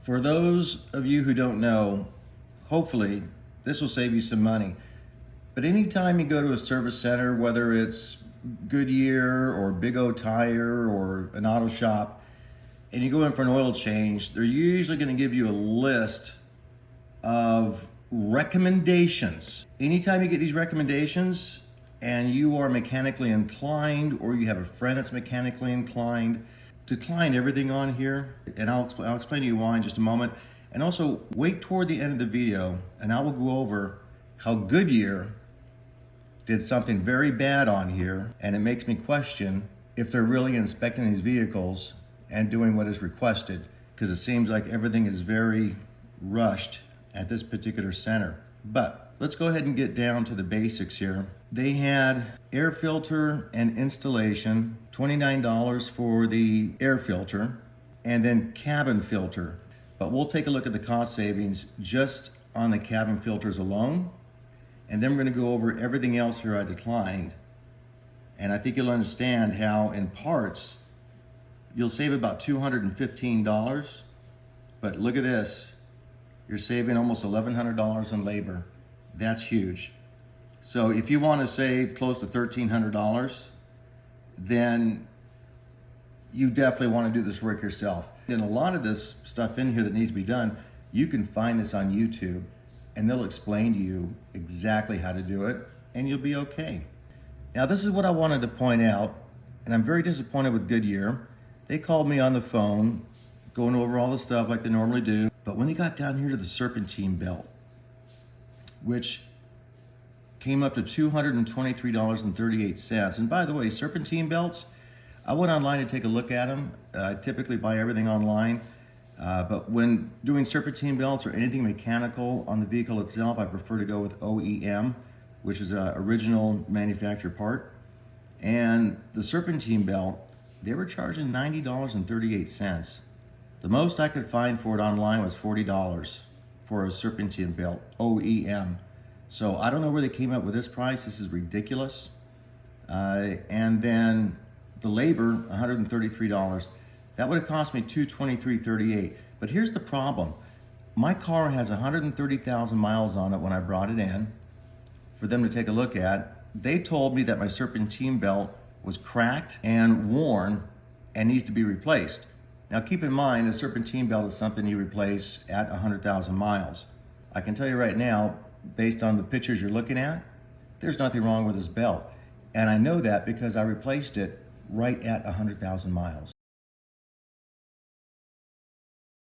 For those of you who don't know, hopefully this will save you some money. But anytime you go to a service center, whether it's Goodyear or Big O Tire or an auto shop, and you go in for an oil change, they're usually going to give you a list of recommendations. Anytime you get these recommendations and you are mechanically inclined or you have a friend that's mechanically inclined, decline everything on here, and I'll explain to you why in just a moment. And also wait toward the end of the video and I will go over how Goodyear did something very bad on here, and it makes me question if they're really inspecting these vehicles and doing what is requested, because it seems like everything is very rushed at this particular center. But let's go ahead and get down to the basics here. They had air filter and installation, $29 for the air filter, and then cabin filter. But we'll take a look at the cost savings just on the cabin filters alone. And then we're going to go over everything else here I declined. And I think you'll understand how in parts, you'll save about $215. But look at this. You're saving almost $1,100 on labor. That's huge. So if you want to save close to $1,300, then you definitely want to do this work yourself. And a lot of this stuff in here that needs to be done, you can find this on YouTube and they'll explain to you exactly how to do it and you'll be okay. Now this is what I wanted to point out, and I'm very disappointed with Goodyear. They called me on the phone going over all the stuff like they normally do. But when they got down here to the serpentine belt, which came up to $223.38. And by the way, serpentine belts, I went online to take a look at them. I typically buy everything online. But when doing serpentine belts or anything mechanical on the vehicle itself, I prefer to go with OEM, which is an original manufacturer part. And the serpentine belt, they were charging $90.38. The most I could find for it online was $40 for a serpentine belt, OEM. So I don't know where they came up with this price. This is ridiculous. And then the labor, $133. That would have cost me $223.38. But here's the problem. My car has 130,000 miles on it when I brought it in for them to take a look at. They told me that my serpentine belt was cracked and worn and needs to be replaced. Now keep in mind, a serpentine belt is something you replace at 100,000 miles. I can tell you right now, based on the pictures you're looking at, there's nothing wrong with this belt. And I know that because I replaced it right at 100,000 miles.